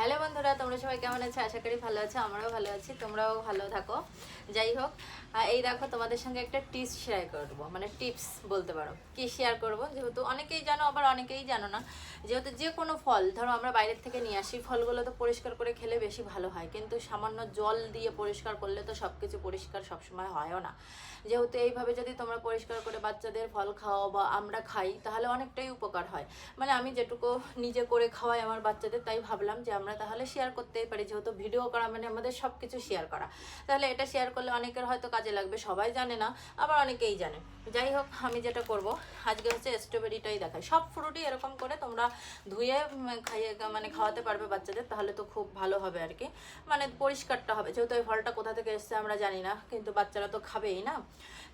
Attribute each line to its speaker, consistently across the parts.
Speaker 1: Hello বন্ধুরা, তোমরা সবাই কেমন আছো? আশা করি ভালো আছো, আমরাও ভালো আছি, তোমরাও ভালো থাকো। যাই হোক, এই দেখো তোমাদের সঙ্গে একটা টিপস শেয়ার করবো, মানে টিপস বলতে পারো। কি শেয়ার করব, যেহেতু অনেকেই জানো আবার অনেকেই জানো না। যেহেতু যে কোনো ফল ধরো আমরা বাইরের থেকে নিয়ে আসি, ফলগুলো তো পরিষ্কার করে খেলে বেশি ভালো হয়, কিন্তু সামান্য জল দিয়ে পরিষ্কার করলে তো সব কিছু পরিষ্কার সবসময় হয়ও না। যেহেতু এইভাবে যদি তোমরা পরিষ্কার করে বাচ্চাদের ফল খাও বা আমরা খাই, তাহলে অনেকটাই উপকার হয়। মানে আমি যেটুকু নিজে করে খাওয়াই আমার বাচ্চাদের, তাই ভাবলাম যে আমরা তাহলে শেয়ার করতেই পারি। যেহেতু ভিডিও করা মানে আমাদের সব কিছু শেয়ার করা, তাহলে এটা শেয়ার করলে অনেকের হয়তো কাজে লাগবে। সবাই জানে না, আবার অনেকেই জানে। যাই হোক, আমি যেটা করব আজকে হচ্ছে স্ট্রবেরিটাই দেখাই। সব ফ্রুটই এরকম করে তোমরা ধুয়ে খাইয়ে মানে খাওয়াতে পারবে বাচ্চাদের, তাহলে তো খুব ভালো হবে আর কি। মানে পরিষ্কারটা হবে, যেহেতু এই ফলটা কোথা থেকে এসছে আমরা জানি না, কিন্তু বাচ্চারা তো খাবেই না।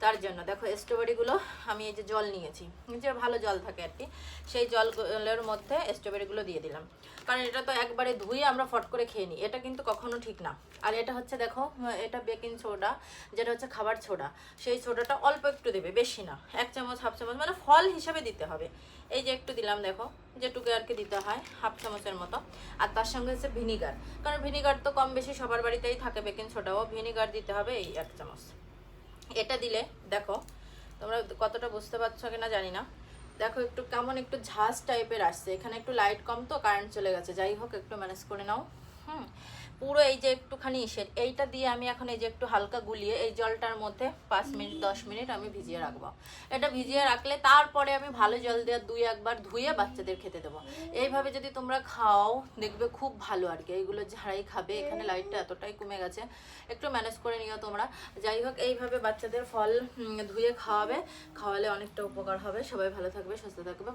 Speaker 1: তার জন্য দেখো স্ট্রবেরিগুলো আমি এই যে জল নিয়েছি, যে ভালো জল থাকে আর কি, সেই জলের মধ্যে স্ট্রবেরিগুলো দিয়ে দিলাম। কারণ এটা তো একবারে ধুয়ে আমরা ফট করে খেয়ে নিই, এটা কিন্তু কখনো ঠিক না। আর এটা হচ্ছে দেখো, এটা বেকিং সোডা, যেটা হচ্ছে খাবার সোডা। সেই সোডাটা অল্প একটু দেবে, বেশি না, 1 চামচ 1/2 চামচ, মানে ফল হিসাবে দিতে হবে। এই যে একটু দিলাম, দেখো যেটুকু আর কি দিতে হয়, 1/2 চামচের মতো। আর তার সঙ্গে হচ্ছে ভিনিগার, কারণ ভিনিগার তো কম বেশি সবার বাড়িতেই থাকে, বেকিং সোডাও ভিনিগার দিতে হবে এই 1 চামচ। এটা দিলে দেখো তোমরা কতটা বুঝতে পারছো কিনা জানি না। দেখো একটু কেমন একটু ঝাঁজ টাইপের আসছে, এখানে একটু লাইট কম তো কারেন্ট চলে গেছে, যাই হোক একটু ম্যানেজ করে নাও। পুরো এই যে একটুখানি এইটা দিয়ে আমি এখন এই যে একটু হালকা গুলিয়ে এই জলটার মধ্যে 5 মিনিট 10 মিনিট আমি ভিজিয়ে রাখবো। এটা ভিজিয়ে রাখলে তারপরে আমি ভালো জল দিয়ে 2-1 বার ধুয়ে বাচ্চাদের খেতে দেবো। এইভাবে যদি তোমরা খাও দেখবে খুব ভালো আর কি। এইগুলো যারাই খাবে, এখানে লাইটটা এতটাই কমে গেছে, একটু ম্যানেজ করে নিও তোমরা। যাই হোক, এইভাবে বাচ্চাদের ফল ধুয়ে খাওয়াবে, খাওয়ালে অনেকটা উপকার হবে। সবাই ভালো থাকবে, সুস্থ থাকবে।